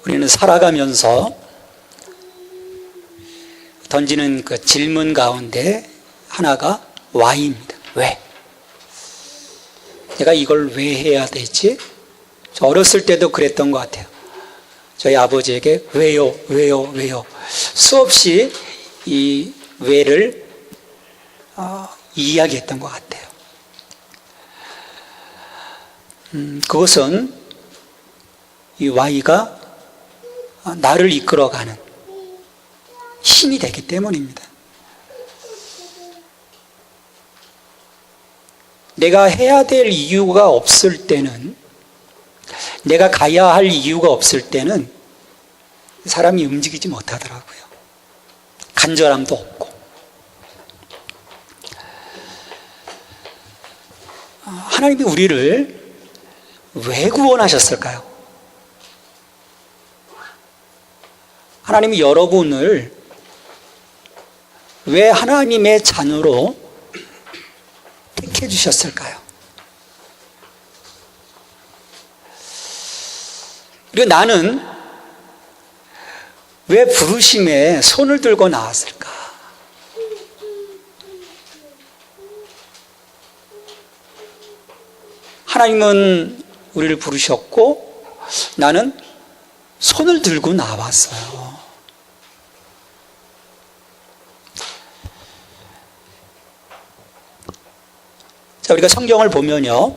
우리는 살아가면서 던지는 그 질문 가운데 하나가 Why입니다. 왜? 내가 이걸 왜 해야 되지? 저 어렸을 때도 그랬던 것 같아요. 저희 아버지에게 왜요? 왜요? 왜요? 수없이 이 왜를 이야기했던 것 같아요. 그것은 이 Y가 나를 이끌어가는 힘이 되기 때문입니다. 내가 해야 될 이유가 없을 때는, 내가 가야 할 이유가 없을 때는 사람이 움직이지 못하더라고요. 간절함도 없고. 하나님이 우리를 왜 구원하셨을까요? 하나님이 여러분을 왜 하나님의 자녀로 택해 주셨을까요? 그리고 나는 왜 부르심에 손을 들고 나왔을까? 하나님은 우리를 부르셨고 나는 손을 들고 나왔어요. 자, 우리가 성경을 보면요,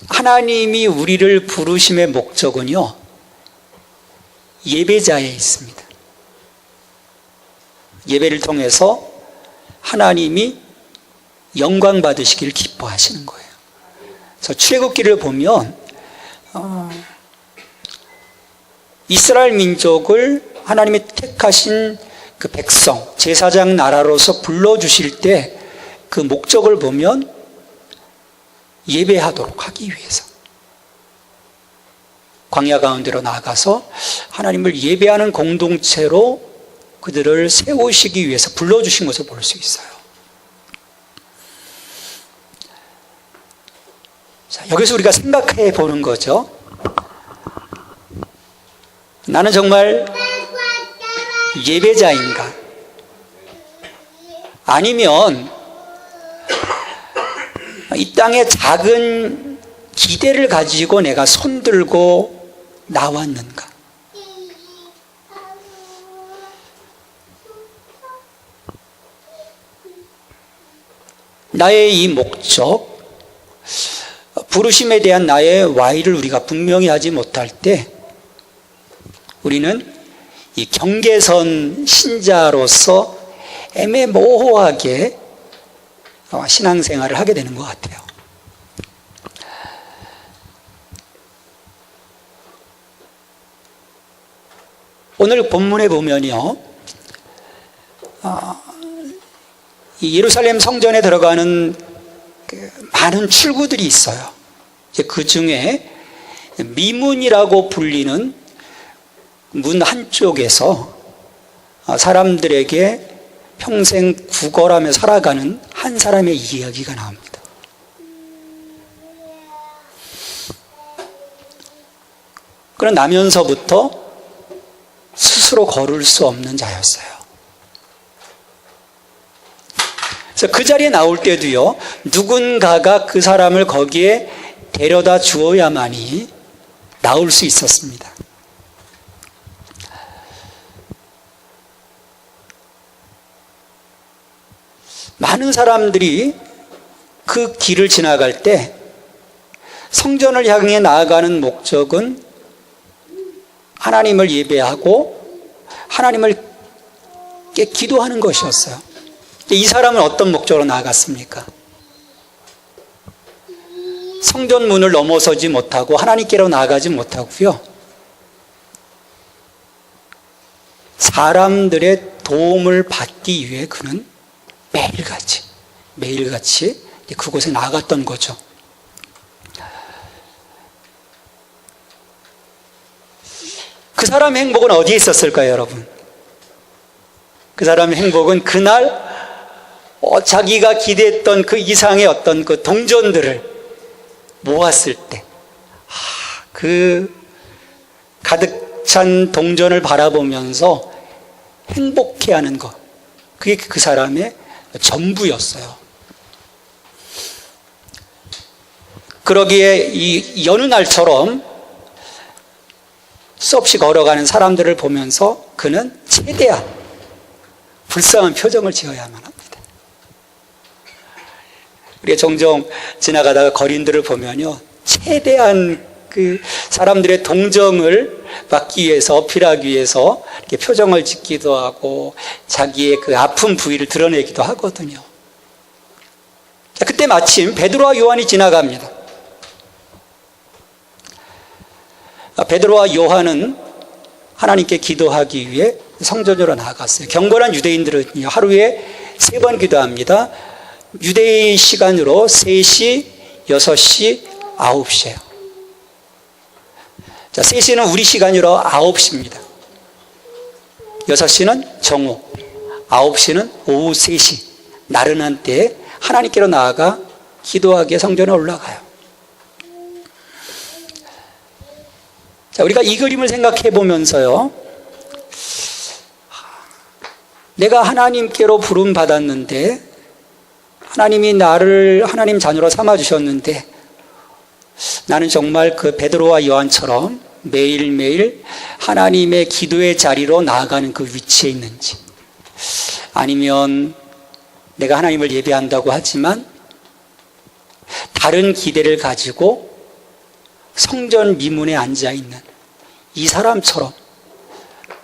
하나님이 우리를 부르심의 목적은요, 예배자에 있습니다. 예배를 통해서 하나님이 영광 받으시기를 기뻐하시는 거예요. 그래서 출애굽기를 보면 이스라엘 민족을 하나님이 택하신 그 백성, 제사장 나라로서 불러주실 때 그 목적을 보면 예배하도록 하기 위해서 광야 가운데로 나가서 하나님을 예배하는 공동체로 그들을 세우시기 위해서 불러주신 것을 볼 수 있어요. 자, 여기서 우리가 생각해 보는 거죠. 나는 정말 예배자인가? 아니면 이 땅에 작은 기대를 가지고 내가 손들고 나왔는가? 나의 이 목적, 부르심에 대한 나의 Why를 우리가 분명히 하지 못할 때 우리는 이 경계선 신자로서 애매모호하게 신앙생활을 하게 되는 것 같아요. 오늘 본문에 보면요, 이 예루살렘 성전에 들어가는 많은 출구들이 있어요. 그 중에 미문이라고 불리는 문 한쪽에서 사람들에게 평생 구걸하며 살아가는 한 사람의 이야기가 나옵니다. 그런 나면서부터 스스로 걸을 수 없는 자였어요. 그래서 그 자리에 나올 때도요, 누군가가 그 사람을 거기에 데려다 주어야만이 나올 수 있었습니다. 많은 사람들이 그 길을 지나갈 때 성전을 향해 나아가는 목적은 하나님을 예배하고 하나님을 기도하는 것이었어요. 이 사람은 어떤 목적으로 나아갔습니까? 성전 문을 넘어서지 못하고 하나님께로 나아가지 못하고요, 사람들의 도움을 받기 위해 그는 매일같이 그곳에 나갔던 거죠. 그 사람의 행복은 어디에 있었을까요, 여러분? 그 사람의 행복은 그날 자기가 기대했던 그 이상의 어떤 그 동전들을 모았을 때, 그 가득 찬 동전을 바라보면서 행복해하는 것, 그게 그 사람의 전부였어요. 그러기에 이 여느 날처럼 수없이 걸어가는 사람들을 보면서 그는 최대한 불쌍한 표정을 지어야만 합니다. 우리가 종종 지나가다가 거린들을 보면요, 최대한 그 사람들의 동정을 받기 위해서, 어필하기 위해서 이렇게 표정을 짓기도 하고 자기의 그 아픈 부위를 드러내기도 하거든요. 그때 마침 베드로와 요한이 지나갑니다. 베드로와 요한은 하나님께 기도하기 위해 성전으로 나아갔어요. 경건한 유대인들은 하루에 3번 기도합니다. 유대인 시간으로 3시, 6시, 9시예요. 자, 3시는 우리 시간으로 9시입니다. 6시는 정오, 9시는 오후 3시, 나른한 때에 하나님께로 나아가 기도하기에 성전에 올라가요. 자, 우리가 이 그림을 생각해 보면서요, 내가 하나님께로 부름 받았는데, 하나님이 나를 하나님 자녀로 삼아주셨는데, 나는 정말 그 베드로와 요한처럼 매일매일 하나님의 기도의 자리로 나아가는 그 위치에 있는지, 아니면 내가 하나님을 예배한다고 하지만 다른 기대를 가지고 성전 미문에 앉아있는 이 사람처럼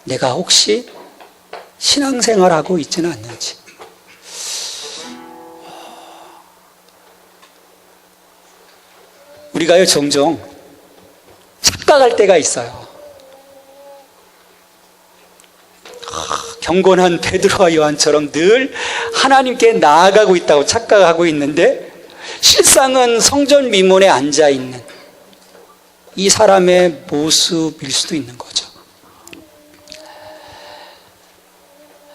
내가 혹시 신앙생활하고 있지는 않는지. 우리가요, 종종 착각할 때가 있어요. 경건한 베드로와 요한처럼 늘 하나님께 나아가고 있다고 착각하고 있는데, 실상은 성전 미문에 앉아있는 이 사람의 모습일 수도 있는 거죠.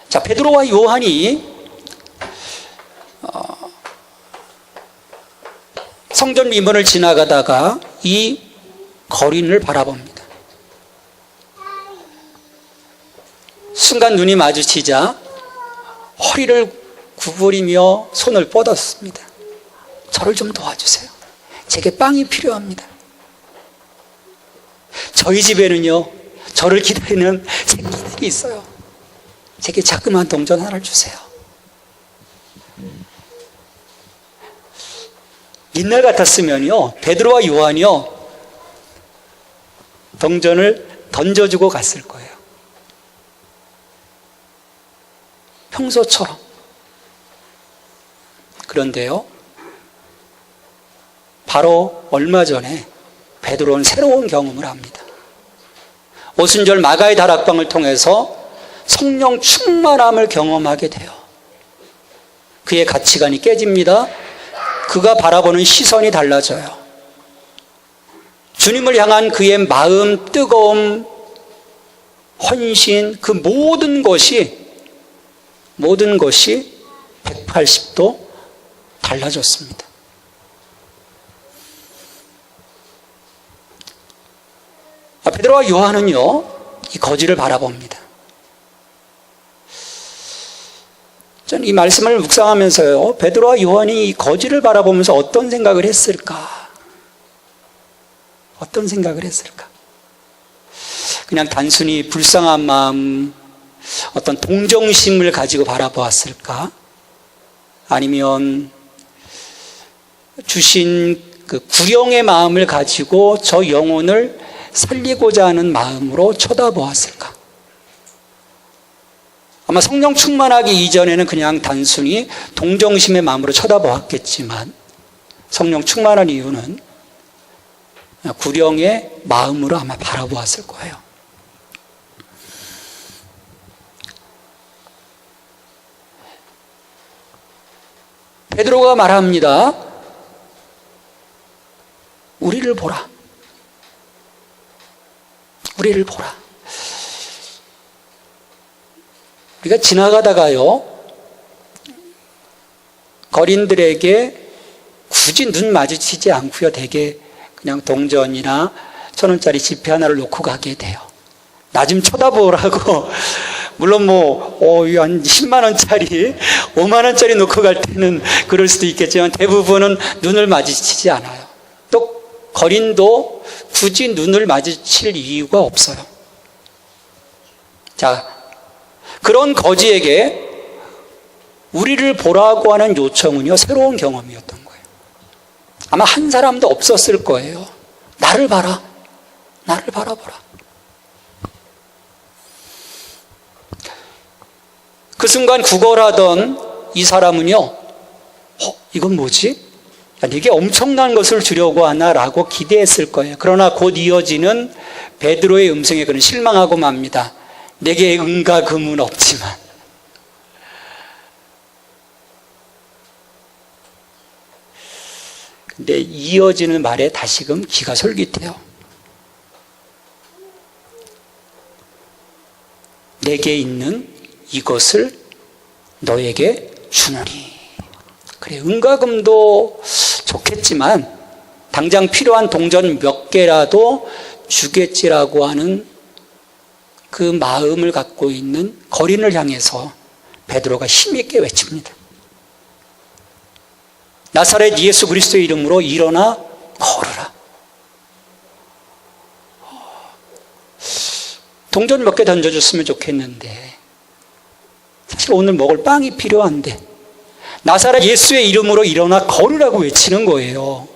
자, 베드로와 요한이 성전 미문을 지나가다가 이 거린을 바라봅니다. 순간 눈이 마주치자 허리를 구부리며 손을 뻗었습니다. 저를 좀 도와주세요. 제게 빵이 필요합니다. 저희 집에는요, 저를 기다리는 새끼들이 있어요. 제게 자그마한 동전 하나를 주세요. 옛날 같았으면요, 베드로와 요한이요, 동전을 던져주고 갔을 거예요. 평소처럼. 그런데요, 바로 얼마 전에 베드로는 새로운 경험을 합니다. 오순절 마가의 다락방을 통해서 성령 충만함을 경험하게 돼요. 그의 가치관이 깨집니다. 그가 바라보는 시선이 달라져요. 주님을 향한 그의 마음, 뜨거움, 헌신, 그 모든 것이 180도 달라졌습니다. 베드로와 요한은요, 이 거지를 바라봅니다. 저는 이 말씀을 묵상하면서요, 베드로와 요한이 이 거지를 바라보면서 어떤 생각을 했을까? 어떤 생각을 했을까? 그냥 단순히 불쌍한 마음, 어떤 동정심을 가지고 바라보았을까? 아니면 주신 그 구령의 마음을 가지고 저 영혼을 살리고자 하는 마음으로 쳐다보았을까? 아마 성령 충만하기 이전에는 그냥 단순히 동정심의 마음으로 쳐다보았겠지만, 성령 충만한 이유는 구령의 마음으로 아마 바라보았을 거예요. 베드로가 말합니다. 우리를 보라. 우리를 보라. 우리가 지나가다가요, 거린들에게 굳이 눈 마주치지 않고요, 되게 그냥 동전이나 1,000원짜리 지폐 하나를 놓고 가게 돼요. 나 좀 쳐다보라고. 물론 한 10만 원짜리, 5만 원짜리 놓고 갈 때는 그럴 수도 있겠지만 대부분은 눈을 마주치지 않아요. 또 거린도 굳이 눈을 마주칠 이유가 없어요. 자, 그런 거지에게 우리를 보라고 하는 요청은요, 새로운 경험이었던 거예요. 아마 한 사람도 없었을 거예요. 나를 봐라. 나를 바라보라. 그 순간 구걸하던 이 사람은요, 이건 뭐지? 야, 내게 엄청난 것을 주려고 하나라고 기대했을 거예요. 그러나 곧 이어지는 베드로의 음성에 그는 실망하고 맙니다. 내게 은과 금은 없지만. 근데 이어지는 말에 다시금 귀가 솔깃해요. 내게 있는 이것을 너에게 주노니. 그래, 은과 금도 좋겠지만 당장 필요한 동전 몇 개라도 주겠지라고 하는 그 마음을 갖고 있는 거린을 향해서 베드로가 힘있게 외칩니다. 나사렛 예수 그리스도의 이름으로 일어나 걸으라. 동전 몇 개 던져줬으면 좋겠는데 사실 오늘 먹을 빵이 필요한데 나사렛 예수의 이름으로 일어나 걸으라고 외치는 거예요.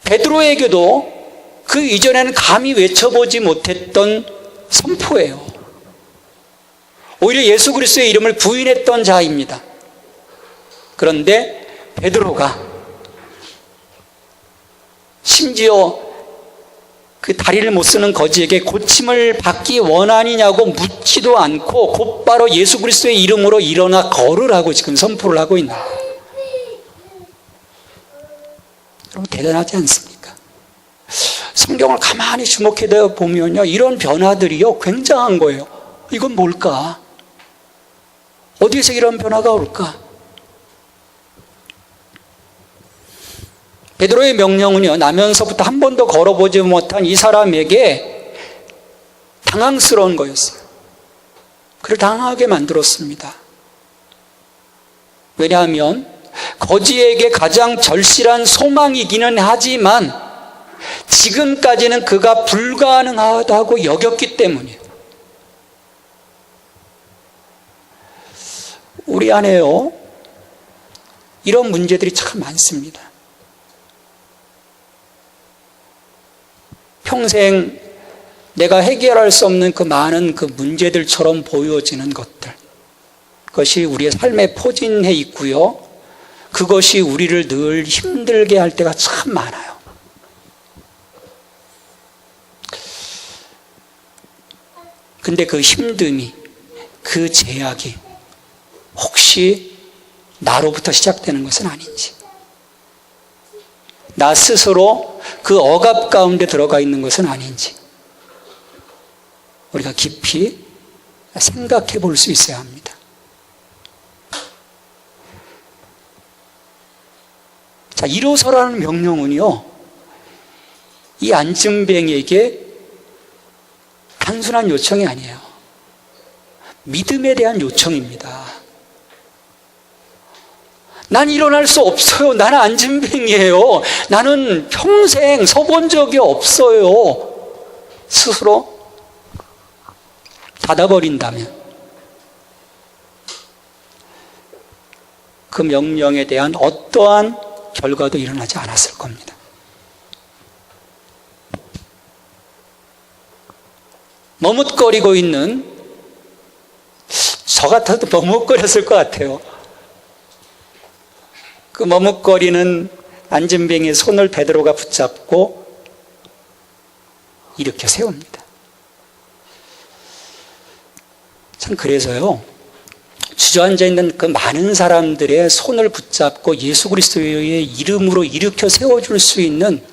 베드로에게도 그 이전에는 감히 외쳐보지 못했던 선포예요. 오히려 예수 그리스도의 이름을 부인했던 자입니다. 그런데 베드로가 심지어 그 다리를 못 쓰는 거지에게 고침을 받기 원하느냐고 묻지도 않고 곧바로 예수 그리스도의 이름으로 일어나 걸으라고 지금 선포를 하고 있는 거예요. 여러분 대단하지 않습니까? 성경을 가만히 주목해 보면요, 이런 변화들이요 굉장한 거예요. 이건 뭘까? 어디에서 이런 변화가 올까? 베드로의 명령은요, 나면서부터 한 번도 걸어보지 못한 이 사람에게 당황스러운 거였어요. 그를 당황하게 만들었습니다. 왜냐하면 거지에게 가장 절실한 소망이기는 하지만 지금까지는 그가 불가능하다고 여겼기 때문이에요. 우리 안에요, 이런 문제들이 참 많습니다. 평생 내가 해결할 수 없는 그 많은 그 문제들처럼 보여지는 것들, 그것이 우리의 삶에 포진해 있고요, 그것이 우리를 늘 힘들게 할 때가 참 많아요. 근데 그 힘듦이, 그 제약이 혹시 나로부터 시작되는 것은 아닌지, 나 스스로 그 억압 가운데 들어가 있는 것은 아닌지 우리가 깊이 생각해 볼 수 있어야 합니다. 자, 일어서라는 명령은요, 이 안진뱅이에게 단순한 요청이 아니에요. 믿음에 대한 요청입니다. 난 일어날 수 없어요. 나는 안진뱅이에요. 나는 평생 서본 적이 없어요. 스스로 닫아버린다면 그 명령에 대한 어떠한 결과도 일어나지 않았을 겁니다. 머뭇거리고 있는, 저 같아도 머뭇거렸을 것 같아요. 그 머뭇거리는 안진뱅이의 손을 베드로가 붙잡고 일으켜 세웁니다. 참, 그래서요, 주저앉아 있는 그 많은 사람들의 손을 붙잡고 예수 그리스도의 이름으로 일으켜 세워줄 수 있는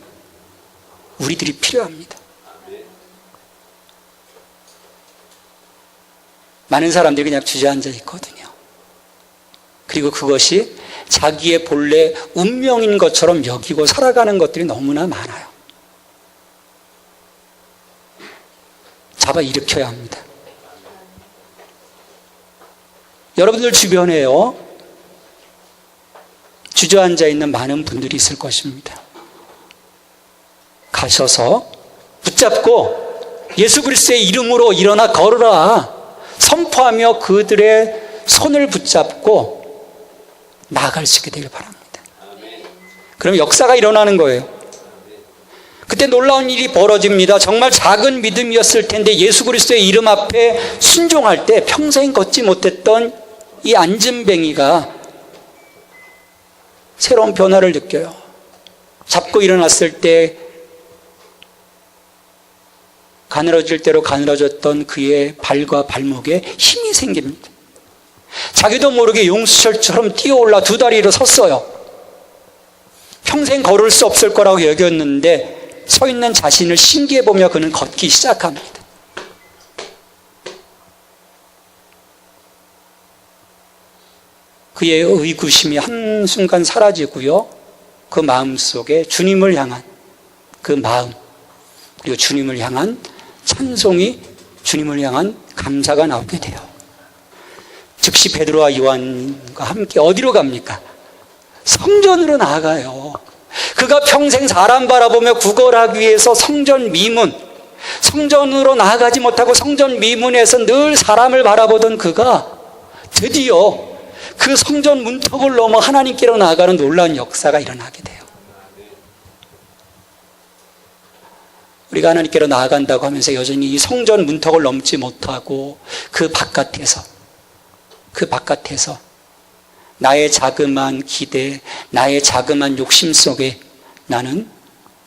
우리들이 필요합니다. 많은 사람들이 그냥 주저앉아 있거든요. 그리고 그것이 자기의 본래 운명인 것처럼 여기고 살아가는 것들이 너무나 많아요. 잡아 일으켜야 합니다. 여러분들 주변에요, 주저앉아 있는 많은 분들이 있을 것입니다. 가셔서 붙잡고 예수 그리스도의 이름으로 일어나 걸으라 선포하며 그들의 손을 붙잡고 나아갈 수 있게 되길 바랍니다. 그럼 역사가 일어나는 거예요. 그때 놀라운 일이 벌어집니다. 정말 작은 믿음이었을 텐데 예수 그리스도의 이름 앞에 순종할 때 평생 걷지 못했던 이 앉은뱅이가 새로운 변화를 느껴요. 잡고 일어났을 때 가늘어질 대로 가늘어졌던 그의 발과 발목에 힘이 생깁니다. 자기도 모르게 용수철처럼 뛰어올라 두 다리로 섰어요. 평생 걸을 수 없을 거라고 여겼는데 서 있는 자신을 신기해 보며 그는 걷기 시작합니다. 그의 의구심이 한순간 사라지고요, 그 마음속에 주님을 향한 그 마음, 그리고 주님을 향한 찬송이, 주님을 향한 감사가 나오게 돼요. 즉시 베드로와 요한과 함께 어디로 갑니까? 성전으로 나아가요. 그가 평생 사람 바라보며 구걸하기 위해서 성전 미문, 성전으로 나아가지 못하고 성전 미문에서 늘 사람을 바라보던 그가 드디어 그 성전 문턱을 넘어 하나님께로 나아가는 놀라운 역사가 일어나게 돼요. 우리가 하나님께로 나아간다고 하면서 여전히 이 성전 문턱을 넘지 못하고 그 바깥에서 나의 자그마한 기대, 나의 자그마한 욕심 속에 나는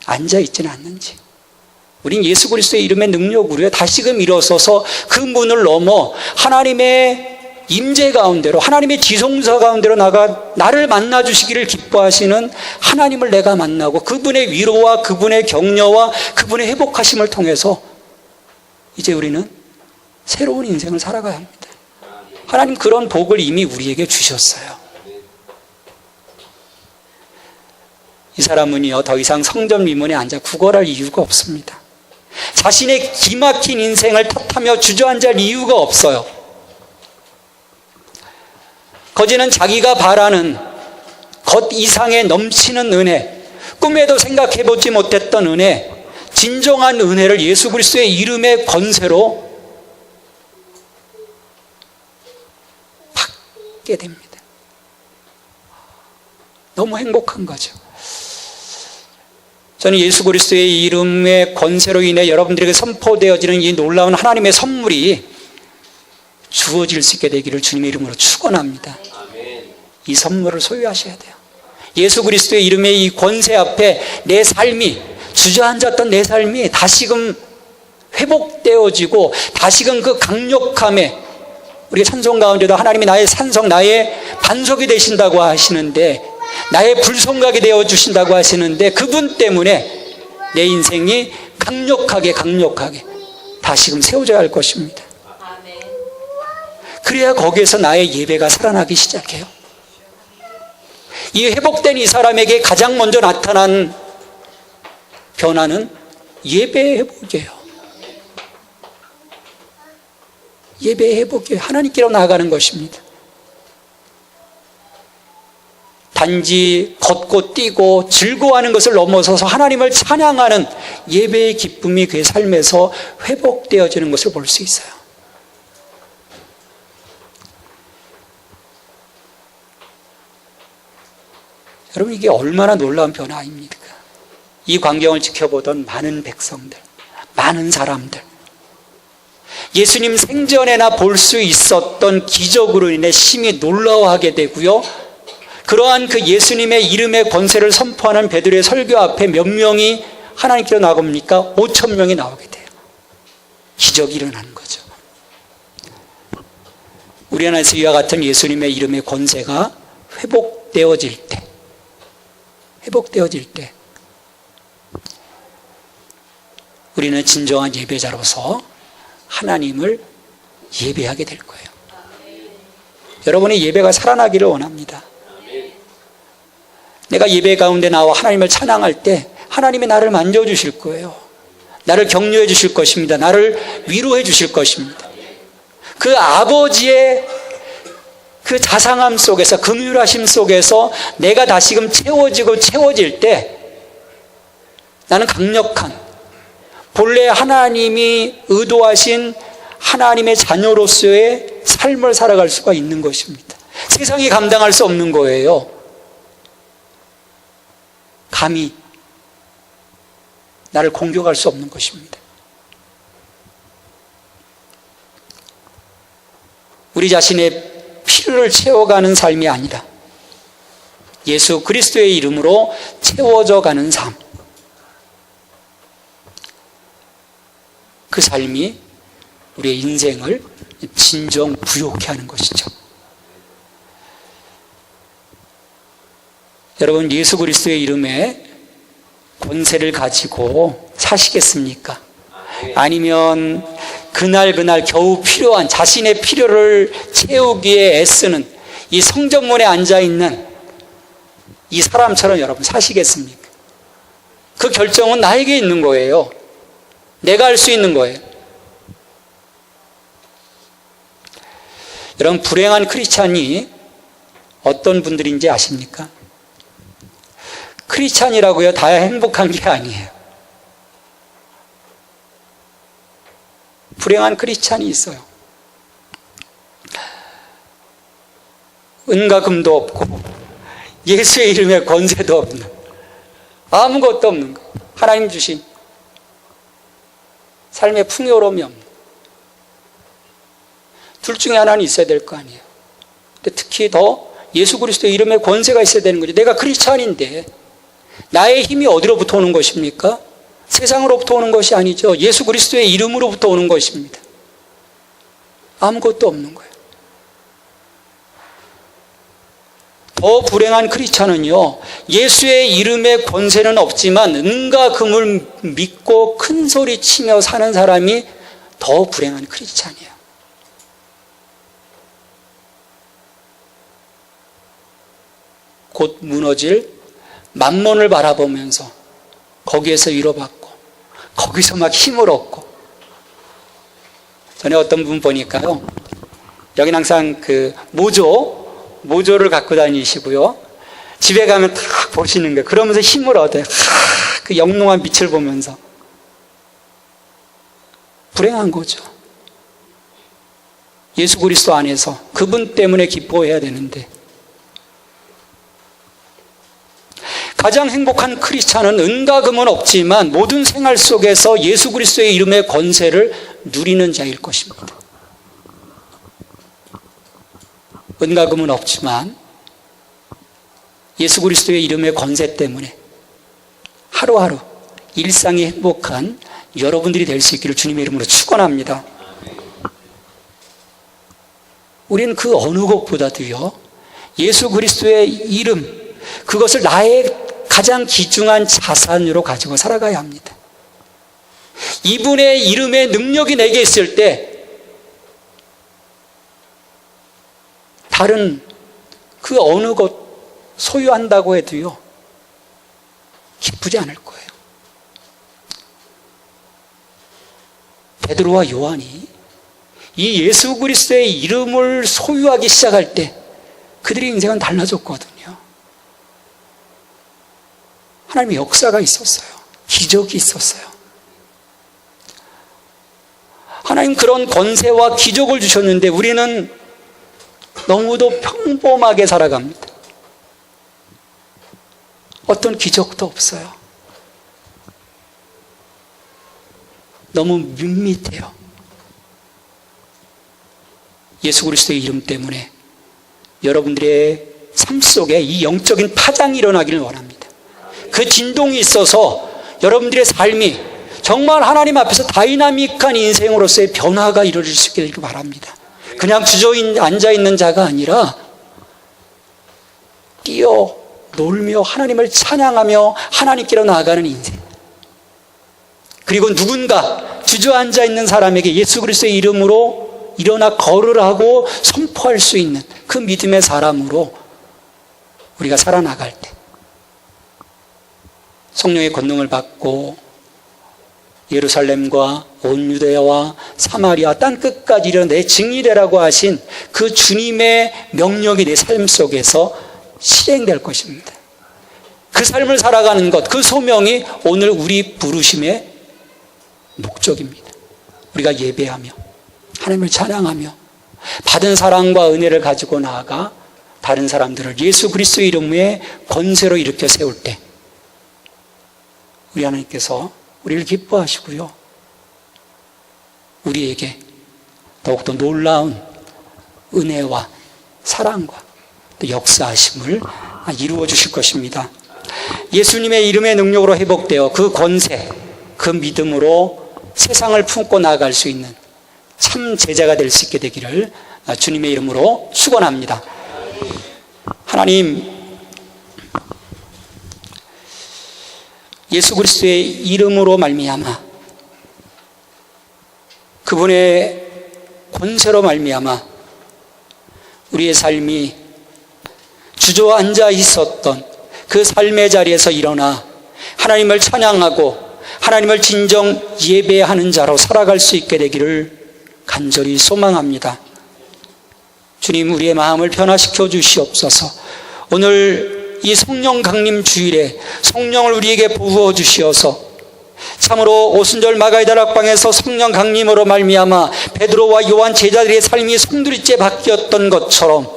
앉아있지는 않는지, 우린 예수 그리스도의 이름의 능력으로요 다시금 일어서서 그 문을 넘어 하나님의 임재 가운데로, 하나님의 지성소 가운데로 나가 나를 만나주시기를 기뻐하시는 하나님을 내가 만나고 그분의 위로와 그분의 격려와 그분의 회복하심을 통해서 이제 우리는 새로운 인생을 살아가야 합니다. 하나님 그런 복을 이미 우리에게 주셨어요. 이 사람은요 더 이상 성전 미문에 앉아 구걸할 이유가 없습니다. 자신의 기막힌 인생을 탓하며 주저앉을 이유가 없어요. 거지는 자기가 바라는 것 이상의 넘치는 은혜, 꿈에도 생각해보지 못했던 은혜, 진정한 은혜를 예수 그리스도의 이름의 권세로 받게 됩니다. 너무 행복한 거죠. 저는 예수 그리스도의 이름의 권세로 인해 여러분들에게 선포되어지는 이 놀라운 하나님의 선물이 주어질 수 있게 되기를 주님의 이름으로 축원합니다. 이 선물을 소유하셔야 돼요. 예수 그리스도의 이름의 이 권세 앞에 내 삶이, 주저앉았던 내 삶이 다시금 회복되어지고 다시금 그 강력함에, 우리가 찬송 가운데도 하나님이 나의 산성, 나의 반석이 되신다고 하시는데, 나의 불성각이 되어주신다고 하시는데, 그분 때문에 내 인생이 강력하게 다시금 세워져야 할 것입니다. 그래야 거기에서 나의 예배가 살아나기 시작해요. 이 회복된 이 사람에게 가장 먼저 나타난 변화는 예배의 회복이에요. 예배의 회복이에요. 하나님께로 나아가는 것입니다. 단지 걷고 뛰고 즐거워하는 것을 넘어서서 하나님을 찬양하는 예배의 기쁨이 그의 삶에서 회복되어지는 것을 볼 수 있어요. 여러분, 이게 얼마나 놀라운 변화입니까? 이 광경을 지켜보던 많은 백성들, 많은 사람들, 예수님 생전에나 볼 수 있었던 기적으로 인해 심히 놀라워하게 되고요, 그러한 그 예수님의 이름의 권세를 선포하는 베드로의 설교 앞에 몇 명이 하나님께로 나갑니까? 5천 명이 나오게 돼요. 기적이 일어나는 거죠. 우리 안에서 이와 같은 예수님의 이름의 권세가 회복되어질 때 우리는 진정한 예배자로서 하나님을 예배하게 될 거예요. 여러분의 예배가 살아나기를 원합니다. 내가 예배 가운데 나와 하나님을 찬양할 때 하나님이 나를 만져주실 거예요. 나를 격려해 주실 것입니다. 나를 위로해 주실 것입니다. 그 아버지의 그 자상함 속에서, 긍휼하심 속에서 내가 다시금 채워지고 채워질 때 나는 강력한, 본래 하나님이 의도하신 하나님의 자녀로서의 삶을 살아갈 수가 있는 것입니다. 세상이 감당할 수 없는 거예요. 감히 나를 공격할 수 없는 것입니다. 우리 자신의 필요를 채워가는 삶이 아니라 예수 그리스도의 이름으로 채워져 가는 삶, 그 삶이 우리의 인생을 진정 부욕해 하는 것이죠. 여러분, 예수 그리스도의 이름에 권세를 가지고 사시겠습니까? 아니면 그날 겨우 필요한 자신의 필요를 채우기에 애쓰는 이 성전문에 앉아있는 이 사람처럼 여러분 사시겠습니까? 그 결정은 나에게 있는 거예요. 내가 할 수 있는 거예요. 여러분, 불행한 크리스찬이 어떤 분들인지 아십니까? 크리스찬이라고요 다 행복한 게 아니에요. 불행한 크리스찬이 있어요. 은과 금도 없고 예수의 이름에 권세도 없는, 아무것도 없는 거, 하나님 주신 삶의 풍요로움이 없는, 둘 중에 하나는 있어야 될 거 아니에요. 근데 특히 더 예수 그리스도의 이름에 권세가 있어야 되는 거죠. 내가 크리스찬인데 나의 힘이 어디로부터 오는 것입니까? 세상으로부터 오는 것이 아니죠. 예수 그리스도의 이름으로부터 오는 것입니다. 아무것도 없는 거예요. 더 불행한 크리스찬은요, 예수의 이름의 권세는 없지만 은과 금을 믿고 큰 소리 치며 사는 사람이 더 불행한 크리스찬이에요. 곧 무너질 만몬을 바라보면서 거기에서 위로받고 거기서 막 힘을 얻고. 전에 어떤 분 보니까요, 여기는 항상 그 모조를 갖고 다니시고요, 집에 가면 딱 보시는 거예요. 그러면서 힘을 얻어요. 그 영롱한 빛을 보면서. 불행한 거죠. 예수 그리스도 안에서 그분 때문에 기뻐해야 되는데. 가장 행복한 크리스찬은 은과 금은 없지만 모든 생활 속에서 예수 그리스도의 이름의 권세를 누리는 자일 것입니다. 은과 금은 없지만 예수 그리스도의 이름의 권세 때문에 하루하루 일상이 행복한 여러분들이 될 수 있기를 주님의 이름으로 축원합니다. 우리는 그 어느 것보다도요, 예수 그리스도의 이름, 그것을 나의 가장 귀중한 자산으로 가지고 살아가야 합니다. 이분의 이름의 능력이 내게 있을 때 다른 그 어느 것 소유한다고 해도요 기쁘지 않을 거예요. 베드로와 요한이 이 예수 그리스도의 이름을 소유하기 시작할 때 그들의 인생은 달라졌거든요. 하나님의 역사가 있었어요. 기적이 있었어요. 하나님 그런 권세와 기적을 주셨는데 우리는 너무도 평범하게 살아갑니다. 어떤 기적도 없어요. 너무 밋밋해요. 예수 그리스도의 이름 때문에 여러분들의 삶 속에 이 영적인 파장이 일어나기를 원합니다. 그 진동이 있어서 여러분들의 삶이 정말 하나님 앞에서 다이나믹한 인생으로서의 변화가 이루어질 수 있기를 바랍니다. 그냥 앉아있는 자가 아니라 뛰어 놀며 하나님을 찬양하며 하나님께로 나아가는 인생. 그리고 누군가 주저앉아 있는 사람에게 예수 그리스도의 이름으로 일어나 걸으라고 선포할 수 있는 그 믿음의 사람으로 우리가 살아나갈 때 성령의 권능을 받고 예루살렘과 온 유대와 사마리아 땅 끝까지 이르러 내 증인이 되라고 하신 그 주님의 명령이 내 삶 속에서 실행될 것입니다. 그 삶을 살아가는 것, 그 소명이 오늘 우리 부르심의 목적입니다. 우리가 예배하며 하나님을 찬양하며 받은 사랑과 은혜를 가지고 나아가 다른 사람들을 예수 그리스도의 이름의 권세로 일으켜 세울 때 우리 하나님께서 우리를 기뻐하시고요, 우리에게 더욱더 놀라운 은혜와 사랑과 또 역사하심을 이루어 주실 것입니다. 예수님의 이름의 능력으로 회복되어 그 권세, 그 믿음으로 세상을 품고 나아갈 수 있는 참 제자가 될 수 있게 되기를 주님의 이름으로 축원합니다. 하나님, 예수 그리스도의 이름으로 말미암아 그분의 권세로 말미암아 우리의 삶이 주저앉아 있었던 그 삶의 자리에서 일어나 하나님을 찬양하고 하나님을 진정 예배하는 자로 살아갈 수 있게 되기를 간절히 소망합니다. 주님, 우리의 마음을 변화시켜 주시옵소서. 오늘 이 성령 강림 주일에 성령을 우리에게 부어 주시어서 참으로 오순절 마가의 다락방에서 성령 강림으로 말미암아 베드로와 요한 제자들의 삶이 송두리째 바뀌었던 것처럼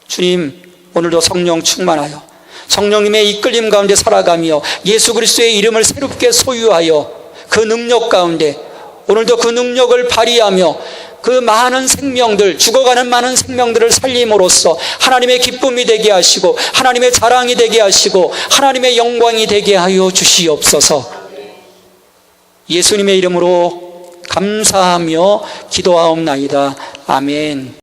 주님, 오늘도 성령 충만하여 성령님의 이끌림 가운데 살아가며 예수 그리스도의 이름을 새롭게 소유하여 그 능력 가운데 오늘도 그 능력을 발휘하며 그 많은 생명들, 죽어가는 많은 생명들을 살림으로써 하나님의 기쁨이 되게 하시고 하나님의 자랑이 되게 하시고 하나님의 영광이 되게 하여 주시옵소서. 예수님의 이름으로 감사하며 기도하옵나이다. 아멘.